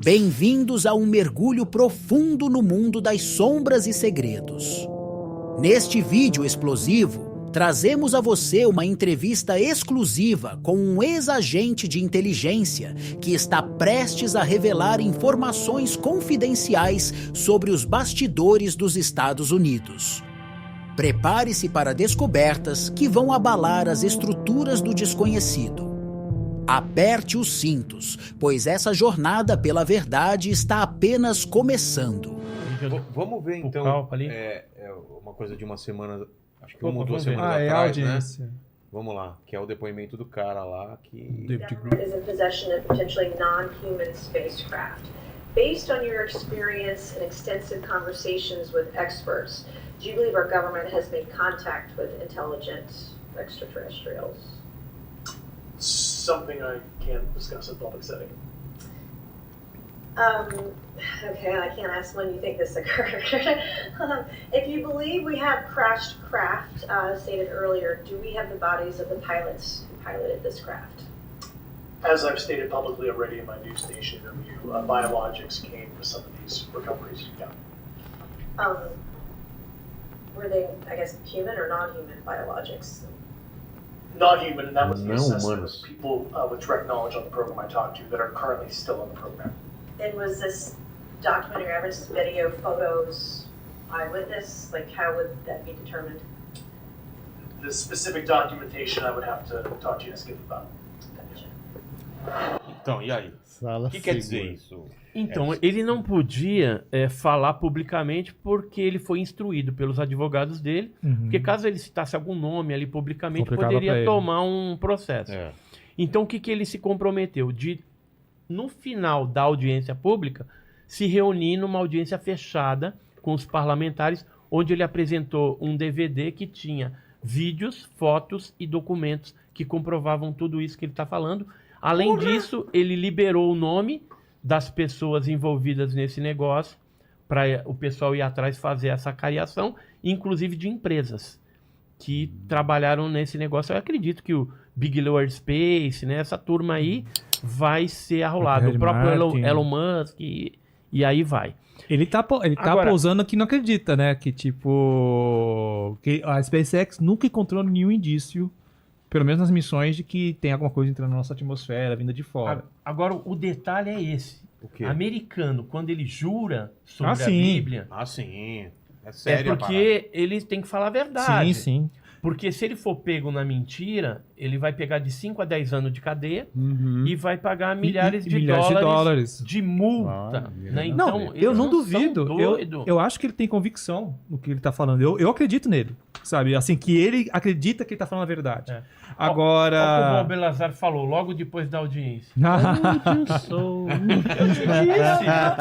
Bem-vindos a um mergulho profundo no mundo das sombras e segredos. Neste vídeo explosivo, trazemos a você uma entrevista exclusiva com um ex-agente de inteligência que está prestes a revelar informações confidenciais sobre os bastidores dos Estados Unidos. Prepare-se para descobertas que vão abalar as estruturas do desconhecido. Aperte os cintos, pois essa jornada pela verdade está apenas começando. Vamos ver então, uma coisa de uma semana, acho que uma ou duas semanas atrás, a audiência. né? Vamos lá, que é o depoimento do cara lá que... David Gruber is in possession of potentially non-human spacecraft. Based on your experience and extensive conversations with experts, do you believe our government has made contact with intelligent extraterrestrials? Something I can't discuss in public setting. Okay, I can't ask when you think this occurred. If you believe we have crashed craft, stated earlier, do we have the bodies of the pilots who piloted this craft? As I've stated publicly already in my news station interview, biologics came with some of these recoveries. Yeah. Were they, I guess, human or non-human biologics? Non-human, and that was the No assessment humanos. of people with direct knowledge on the program I talked to that are currently still in the program. And was this documentary evidence, video, photos, eyewitness? Like, how would that be determined? The specific documentation I would have to talk to you and Skip about. Então, e aí? O que quer dizer isso? Então, ele não podia falar publicamente porque ele foi instruído pelos advogados dele, porque caso ele citasse algum nome ali publicamente, poderia tomar um processo. Então, o que ele se comprometeu? De, no final da audiência pública, se reunir numa audiência fechada com os parlamentares, onde ele apresentou um DVD que tinha vídeos, fotos e documentos que comprovavam tudo isso que ele está falando. Além disso, ele liberou o nome das pessoas envolvidas nesse negócio para o pessoal ir atrás fazer essa cariação, inclusive de empresas que trabalharam nesse negócio. Eu acredito que o Bigelow Aerospace, né, essa turma aí vai ser arrolado. O próprio Elon Musk e aí vai. Ele tá Agora, pousando que não acredita, né? Que tipo... que a SpaceX nunca encontrou nenhum indício, pelo menos nas missões, de que tem alguma coisa entrando na nossa atmosfera, vinda de fora. Agora, o detalhe é esse. O quê? Americano, quando ele jura sobre a sim. Bíblia, Ah, sim. É sério a porque ele tem que falar a verdade. Sim. Porque se ele for pego na mentira, ele vai pegar de 5 a 10 anos de cadeia e vai pagar milhares de dólares de multa. Né? Então, eu não duvido. Doido. Eu acho que ele tem convicção no que ele tá falando. Eu acredito nele, sabe? Assim, que ele acredita que ele tá falando a verdade. Agora... Olha o que o Bob Belazar falou logo depois da audiência.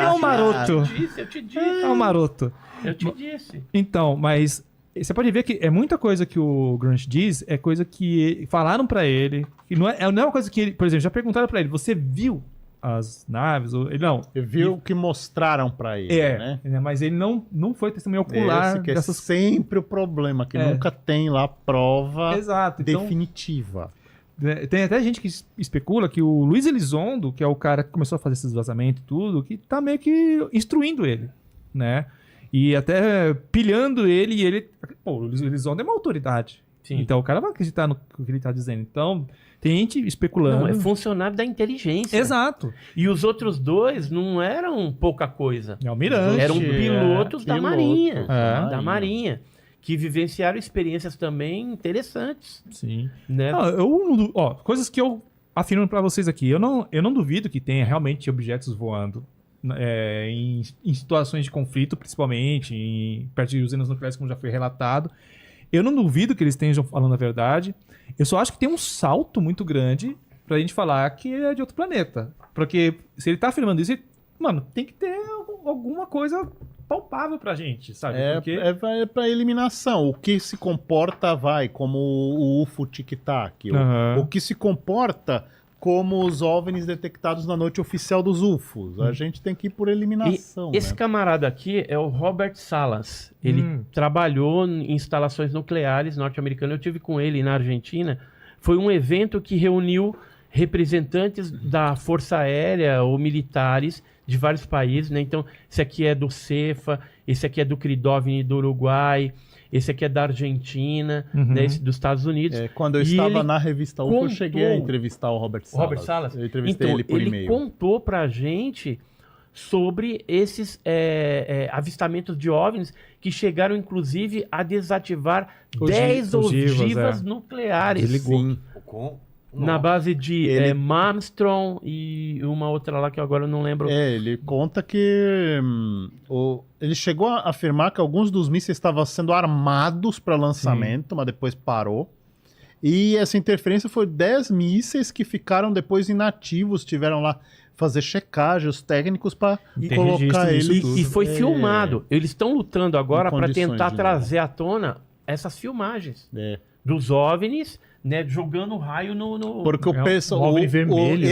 É um maroto. Eu te disse. É um maroto. Eu te disse. Então, mas você pode ver que é muita coisa que o Grant diz, é coisa que falaram pra ele, que não é uma coisa que ele, por exemplo, já perguntaram pra ele, você viu as naves? Ele não. Ele viu o que mostraram pra ele, né? Mas ele não foi testemunha ocular Esse que dessas... é sempre o problema, que nunca tem lá prova Exato, então, definitiva. Tem até gente que especula que o Luiz Elizondo, que é o cara que começou a fazer esses vazamentos e tudo, que tá meio que instruindo ele, né? E até pilhando ele, e ele... Pô, o Luiz Elizondo é uma autoridade. Sim. Então o cara vai acreditar no que ele tá dizendo. Então, tem gente especulando. Não, é funcionário da inteligência. Exato. E os outros dois não eram pouca coisa. É o Almirante. Eram pilotos da Marinha. É. Da Marinha. Que vivenciaram experiências também interessantes. Sim. Né? Coisas que eu afirmo pra vocês aqui. Eu não duvido que tenha realmente objetos voando. Em situações de conflito, principalmente, perto de usinas nucleares, como já foi relatado. Eu não duvido que eles estejam falando a verdade. Eu só acho que tem um salto muito grande pra gente falar que é de outro planeta. Porque se ele tá afirmando isso, mano, tem que ter alguma coisa palpável pra gente, sabe? É pra eliminação. O que se comporta como o UFO Tic-Tac. O que se comporta como os OVNIs detectados na noite oficial dos UFOs. A gente tem que ir por eliminação. Esse camarada aqui é o Robert Salas. Ele trabalhou em instalações nucleares norte-americanas. Eu tive com ele na Argentina. Foi um evento que reuniu representantes da Força Aérea ou militares de vários países, né? Então, esse aqui é do Cefa, esse aqui é do CRIDOVNI do Uruguai, esse aqui é da Argentina, né? Esse dos Estados Unidos. Quando eu estava na revista UFO, eu cheguei a entrevistar o Robert Salas. Robert Salas? Eu entrevistei ele por e-mail. Ele contou pra gente sobre esses avistamentos de OVNIs que chegaram, inclusive, a desativar 10 ogivas nucleares. Ele ligou. Na base de Malmstrom e uma outra lá que agora eu não lembro. Ele conta que ele chegou a afirmar que alguns dos mísseis estavam sendo armados para lançamento, mas depois parou. E essa interferência foi 10 mísseis que ficaram depois inativos, tiveram lá fazer checagem, os técnicos para colocar ele. E foi filmado. Eles estão lutando agora para tentar trazer à tona essas filmagens dos OVNIs, né, jogando raio no... Porque o pessoal... OVNI vermelho,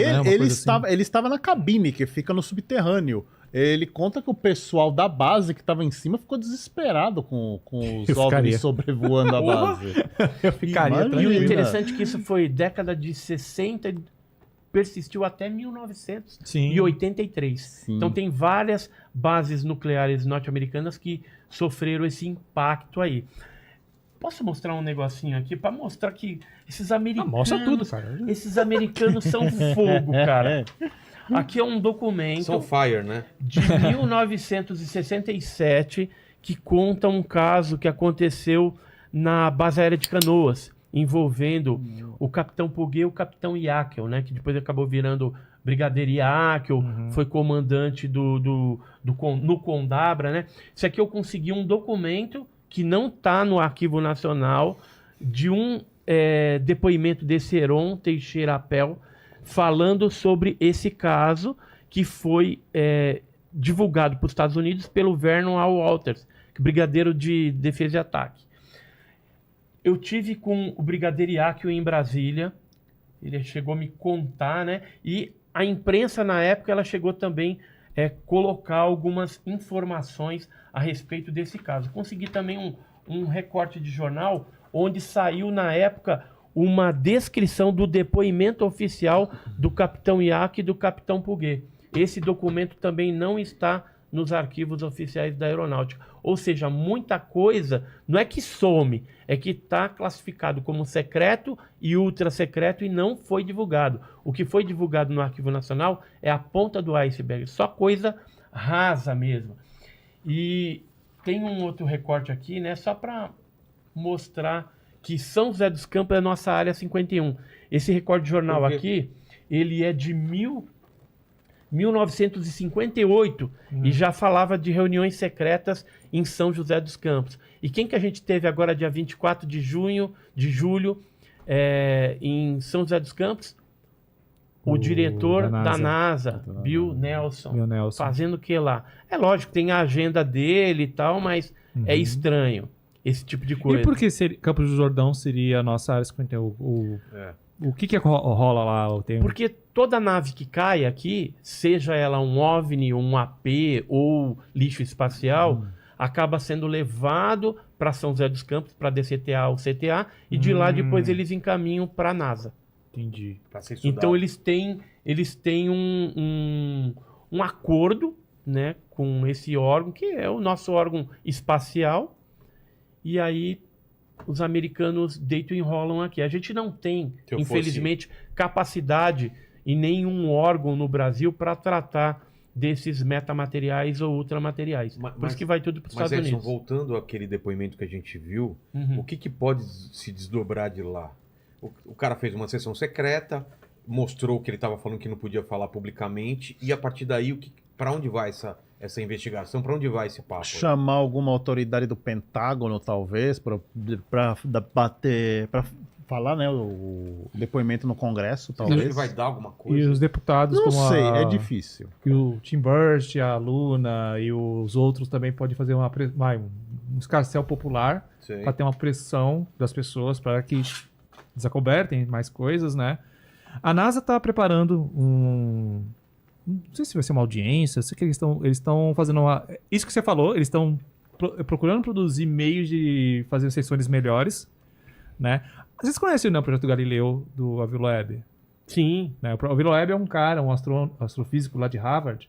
ele estava na cabine, que fica no subterrâneo. Ele conta que o pessoal da base que estava em cima ficou desesperado com os OVNIs sobrevoando a base. Eu ficaria E o interessante é que isso foi década de 60 persistiu até 1983. Sim. Então tem várias bases nucleares norte-americanas que sofreram esse impacto aí. Posso mostrar um negocinho aqui para mostrar que esses americanos... Mostra tudo, cara. Esses americanos são fogo, cara. Aqui é um documento... São fire, né? De 1967 que conta um caso que aconteceu na base aérea de Canoas, envolvendo o capitão Puguet e o capitão Yakel, né? Que depois acabou virando brigadeiro Yakel, foi comandante no Condabra, né? Isso aqui eu consegui um documento que não está no Arquivo Nacional, de um depoimento desse Heron Teixeira Apel, falando sobre esse caso que foi divulgado para os Estados Unidos pelo Vernon A. Walters, brigadeiro de defesa e ataque. Eu tive com o brigadeiro Yakel em Brasília, ele chegou a me contar, né? E a imprensa na época ela chegou também colocar algumas informações a respeito desse caso. Consegui também um recorte de jornal onde saiu na época uma descrição do depoimento oficial do capitão Yakel e do capitão Puguet. Esse documento também não está nos arquivos oficiais da aeronáutica. Ou seja, muita coisa não é que some, é que está classificado como secreto e ultra secreto e não foi divulgado. O que foi divulgado no Arquivo Nacional é a ponta do iceberg, só coisa rasa mesmo. E tem um outro recorte aqui, né, só para mostrar que São José dos Campos é a nossa área 51. Esse recorte de jornal aqui, ele é de 1958 e já falava de reuniões secretas em São José dos Campos. E quem que a gente teve agora, dia 24 de julho, em São José dos Campos? O diretor da NASA, Bill Nelson, fazendo o que lá? É lógico, tem a agenda dele e tal, mas é estranho esse tipo de coisa. E por que Campos do Jordão seria a nossa área 51? O que rola lá? Porque toda nave que cai aqui, seja ela um OVNI, um AP ou lixo espacial, acaba sendo levado para São José dos Campos, para DCTA ou CTA, e de lá depois eles encaminham para a NASA. Entendi. Então eles têm um acordo, né, com esse órgão, que é o nosso órgão espacial, e aí os americanos deitam e enrolam aqui. A gente não tem, infelizmente, capacidade em nenhum órgão no Brasil para tratar desses metamateriais ou ultramateriais. Por isso que vai tudo para os Estados Unidos. Mas, Edson, voltando àquele depoimento que a gente viu, o que pode se desdobrar de lá? O cara fez uma sessão secreta, mostrou que ele estava falando que não podia falar publicamente, e a partir daí, para onde vai essa investigação? Para onde vai esse papo? Chamar alguma autoridade do Pentágono, talvez, para bater, para falar, né, o depoimento no Congresso, talvez. Ele vai dar alguma coisa? E os deputados, não sei, é difícil. E o Tim Burst, a Luna e os outros também podem fazer um escarcéu popular para ter uma pressão das pessoas para que desacobertem mais coisas, né? A NASA está preparando não sei se vai ser uma audiência, eu sei que eles estão fazendo isso que você falou, eles estão procurando produzir meios de fazer sessões melhores, né? Vocês conhecem, né, o projeto Galileu do Avi Loeb? Sim. Né? O Avi Loeb é um cara, um astrofísico lá de Harvard,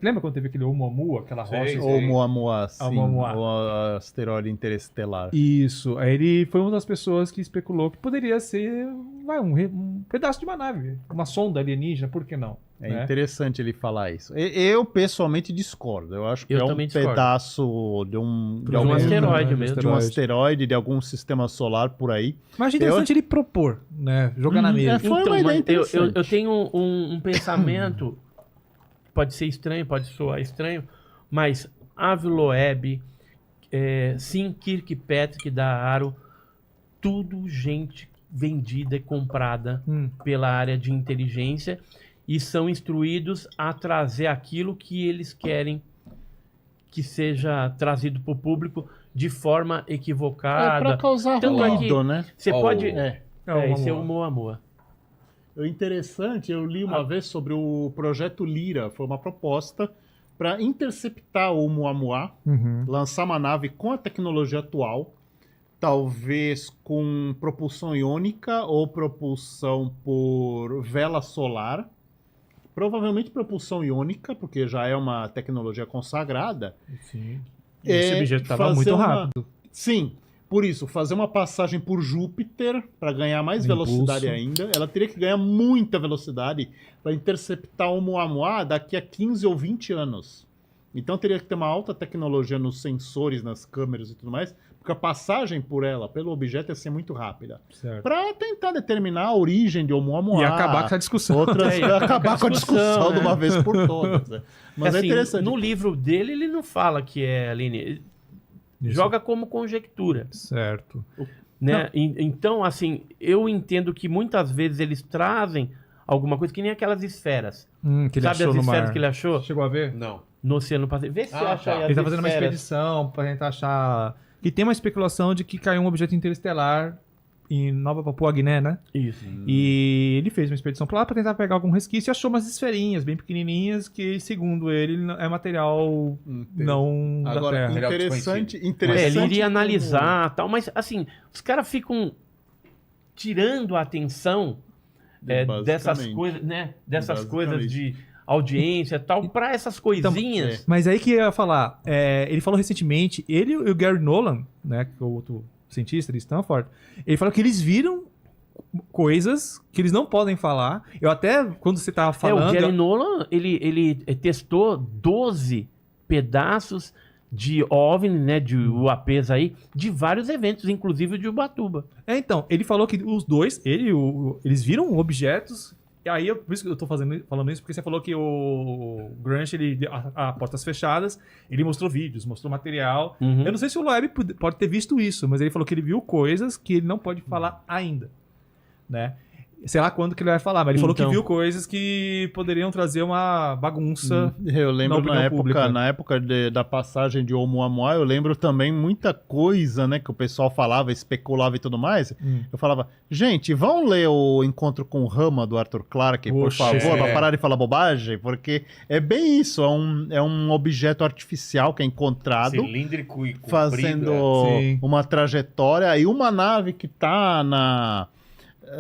Lembra quando teve aquele Oumuamua, aquela rocha? Oumuamua, sim. Oumuamua. O asteroide interestelar. Isso. Aí ele foi uma das pessoas que especulou que poderia ser um pedaço de uma nave, uma sonda alienígena, por que não? É interessante ele falar isso. Eu, pessoalmente, discordo. Eu acho que é um pedaço de um asteroide mesmo. De um asteroide, de algum sistema solar por aí. Mas é interessante ele propor, né? Jogar na mesa. Foi uma ideia interessante. Eu tenho um pensamento, pode ser estranho, pode soar estranho, mas Avi Loeb, Sim Kirkpatrick da Aro, tudo gente vendida e comprada pela área de inteligência e são instruídos a trazer aquilo que eles querem que seja trazido para o público de forma equivocada. Para causar ruído, né? Você pode... esse é o Oumuamua. O interessante, eu li uma vez sobre o projeto Lyra, foi uma proposta para interceptar o Oumuamua, lançar uma nave com a tecnologia atual, talvez com propulsão iônica ou propulsão por vela solar, provavelmente propulsão iônica, porque já é uma tecnologia consagrada. Sim. Esse objeto estava muito rápido. Sim. Por isso, fazer uma passagem por Júpiter para ganhar mais velocidade ainda. Ela teria que ganhar muita velocidade para interceptar o Oumuamua daqui a 15 ou 20 anos. Então teria que ter uma alta tecnologia nos sensores, nas câmeras e tudo mais, porque a passagem por ela, pelo objeto, ia ser muito rápida. Para tentar determinar a origem de Oumuamua. E acabar com essa discussão. Acabar com a discussão de uma vez por todas. Né? Mas assim, é interessante. No livro dele, ele não fala que é alienígena. Joga como conjectura. Certo. Né? Então, assim, eu entendo que muitas vezes eles trazem alguma coisa que nem aquelas esferas. Que ele sabe achou as no esferas mar. que ele achou? Chegou a ver? Não. No Oceano Pacífico. Vê se você acha aí as Ele tá fazendo uma esferas. expedição para tentar achar... E tem uma especulação de que caiu um objeto interestelar em Nova Papua Guiné, né? Isso. E ele fez uma expedição pra lá pra tentar pegar algum resquício e achou umas esferinhas bem pequenininhas que, segundo ele, é material não Agora, da Terra. interessante ele iria analisar tal, mas assim, os caras ficam tirando a atenção dessas coisas, né? Dessas coisas de audiência e tal, pra essas coisinhas. Então, mas aí que eu ia falar, ele falou recentemente, ele e o Gary Nolan, né, que é o outro cientista de Stanford, ele falou que eles viram coisas que eles não podem falar. Eu até, quando você tava falando... o Gary Nolan, ele testou 12 pedaços de OVNI, né, de UAPs aí, de vários eventos, inclusive o de Ubatuba. Então, ele falou que os dois, eles viram objetos. E aí, por isso que eu tô falando isso, porque você falou que o Grant, a portas fechadas, ele mostrou vídeos, mostrou material. Eu não sei se o Loeb pode ter visto isso, mas ele falou que ele viu coisas que ele não pode falar ainda, né? Sei lá quando que ele vai falar, mas ele falou que viu coisas que poderiam trazer uma bagunça. Eu lembro na época da passagem de Oumuamua, eu lembro também muita coisa, né, que o pessoal falava, especulava e tudo mais. Eu falava, gente, vão ler o Encontro com Rama do Arthur Clarke, por favor, pra parar de falar bobagem, porque é bem isso, é um objeto artificial que é encontrado, cilíndrico e comprido, fazendo uma trajetória, e uma nave que tá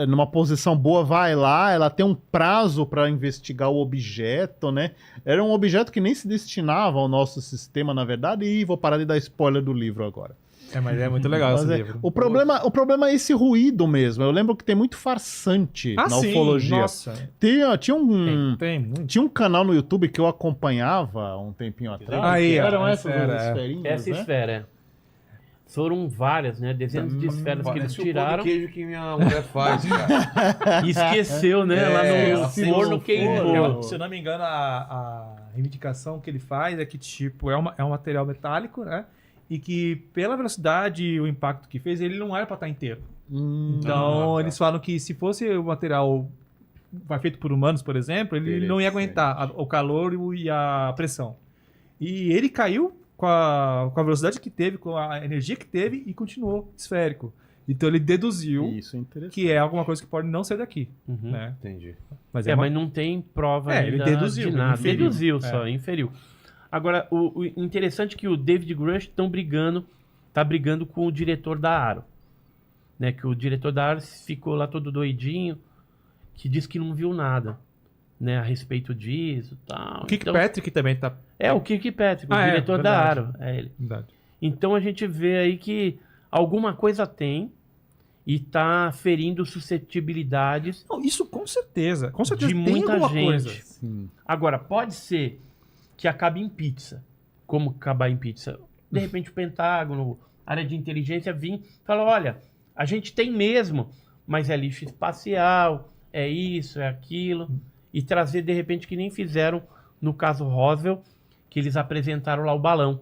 numa posição boa, vai lá, ela tem um prazo para investigar o objeto, né? Era um objeto que nem se destinava ao nosso sistema, na verdade, e vou parar de dar spoiler do livro agora. Mas é muito legal esse livro. O problema é esse ruído mesmo. Eu lembro que tem muito farsante na ufologia. Nossa. Tinha um canal no YouTube que eu acompanhava um tempinho atrás. Eram essas esferinhas, essa esfera, Foram várias, né? Dezenas de esferas que eles tiraram. O queijo que minha mulher faz, cara. E esqueceu, né? Lá no forno queimou. Se eu não me engano, a reivindicação que ele faz é que, tipo, é um material metálico, né? E que, pela velocidade e o impacto que fez, ele não era pra estar inteiro. Então, eles falam que se fosse o material feito por humanos, por exemplo, ele não ia aguentar o calor e a pressão. E ele caiu com a velocidade que teve, com a energia que teve e continuou esférico. Então ele deduziu que é alguma coisa que pode não ser daqui. Né? Entendi. Mas não tem prova ainda ele deduziu, de nada. Deduziu só, inferiu. Agora, o interessante é que o David Grush tá brigando com o diretor da Aro. Né? Que o diretor da Aro ficou lá todo doidinho, que disse que não viu nada. né, a respeito disso e tal. O Kirkpatrick também tá... É, o Kirkpatrick, o diretor da Arrow. É ele. Verdade. Então a gente vê aí que alguma coisa tem e tá ferindo suscetibilidades. Não, isso com certeza. Com certeza de tem muita alguma gente. coisa. Sim. Agora, pode ser que acabe em pizza. Como acabar em pizza? De repente o Pentágono, a área de inteligência vir e fala, olha, a gente tem mesmo, mas é lixo espacial, é isso, é aquilo. E trazer, de repente, que nem fizeram no caso Roswell, que eles apresentaram lá o balão,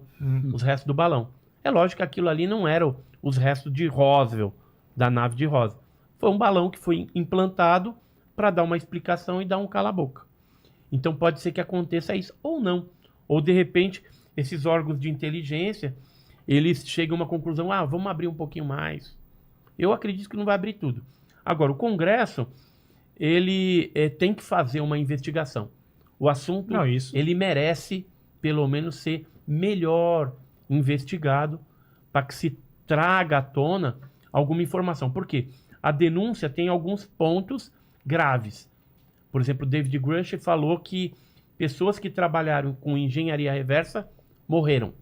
os restos do balão. É lógico que aquilo ali não eram os restos de Roswell, da nave de Roswell. Foi um balão que foi implantado para dar uma explicação e dar um cala-boca. Então pode ser que aconteça isso ou não. Ou de repente, esses órgãos de inteligência, eles chegam a uma conclusão, vamos abrir um pouquinho mais. Eu acredito que não vai abrir tudo. Agora, o Congresso, ele tem que fazer uma investigação. O assunto, ele merece, pelo menos, ser melhor investigado para que se traga à tona alguma informação. Por quê? A denúncia tem alguns pontos graves. Por exemplo, o David Grush falou que pessoas que trabalharam com engenharia reversa morreram.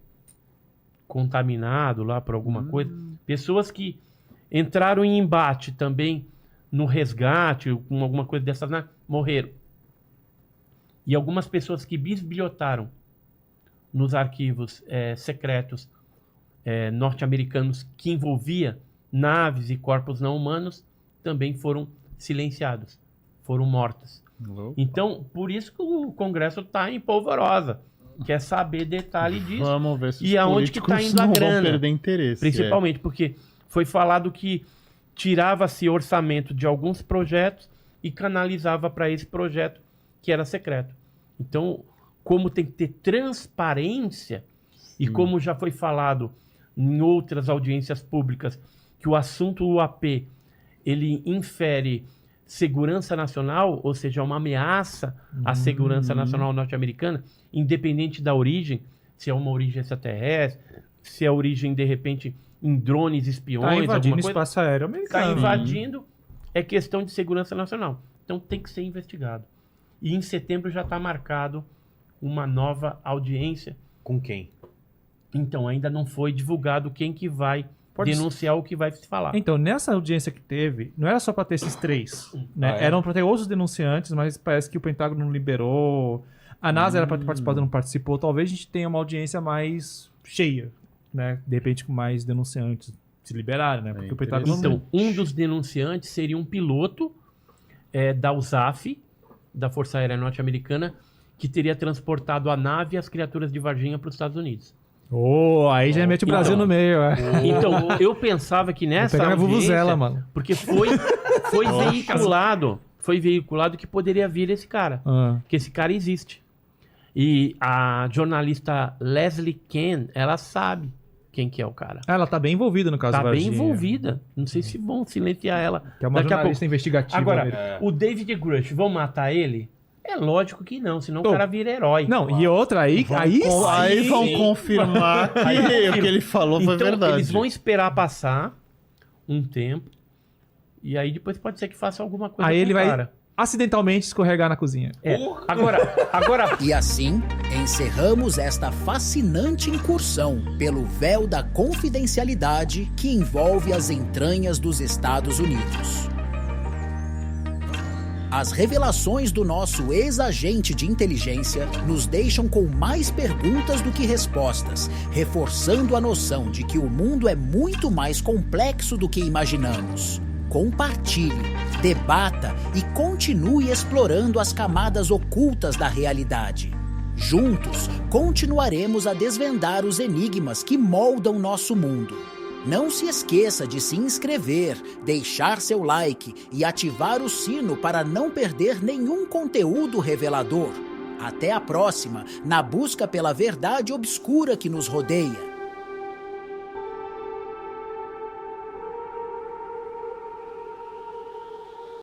Contaminado lá por alguma coisa. Pessoas que entraram em embate também no resgate, com alguma coisa dessas, morreram. E algumas pessoas que bisbilhotaram nos arquivos secretos norte-americanos que envolvia naves e corpos não humanos também foram silenciados, foram mortas. Então, por isso que o Congresso está em polvorosa, quer saber detalhe disso. Vamos ver se os e aonde que está indo a grana, vão perder interesse. Principalmente porque foi falado que tirava-se orçamento de alguns projetos e canalizava para esse projeto que era secreto. Então, como tem que ter transparência, e como já foi falado em outras audiências públicas, que o assunto UAP, ele infere segurança nacional, ou seja, uma ameaça à segurança nacional norte-americana, independente da origem, se é uma origem extraterrestre, se é origem, de repente, em drones espiões, tá invadindo alguma coisa. Espaço aéreo americano. Está invadindo, é questão de segurança nacional. Então tem que ser investigado. E em setembro já está marcado uma nova audiência. Com quem? Então ainda não foi divulgado quem que vai denunciar o que vai se falar. Então, nessa audiência que teve, não era só para ter esses 3, né? Eram para ter outros denunciantes, mas parece que o Pentágono não liberou. A NASA era para ter participado, não participou. Talvez a gente tenha uma audiência mais cheia, né? De repente com mais denunciantes se liberarem, né? Porque o Pentágono então, um dos denunciantes seria um piloto da USAF, da Força Aérea Norte-Americana, que teria transportado a nave e as criaturas de Varginha para os Estados Unidos. Aí já mete o Brasil no meio, Então, eu pensava que nessa audiência, mano. Porque foi veiculado que poderia vir esse cara, que esse cara existe. E a jornalista Leslie Ken, ela sabe quem que é o cara. Ela tá bem envolvida no caso Tá da bem Varginha. envolvida. Não sei se vão silenciar ela. Que é uma daqui a jornalista pouco. investigativa. Agora, o David Grush, vão matar ele? É lógico que não, senão o cara vira herói. Não, e outra aí vão confirmar que o que ele falou foi então, verdade. Eles vão esperar passar um tempo e aí depois pode ser que faça alguma coisa aí com ele o cara. Vai acidentalmente escorregar na cozinha. Agora... E assim, encerramos esta fascinante incursão pelo véu da confidencialidade que envolve as entranhas dos Estados Unidos. As revelações do nosso ex-agente de inteligência nos deixam com mais perguntas do que respostas, reforçando a noção de que o mundo é muito mais complexo do que imaginamos. Compartilhe, debata e continue explorando as camadas ocultas da realidade. Juntos, continuaremos a desvendar os enigmas que moldam nosso mundo. Não se esqueça de se inscrever, deixar seu like e ativar o sino para não perder nenhum conteúdo revelador. Até a próxima, na busca pela verdade obscura que nos rodeia.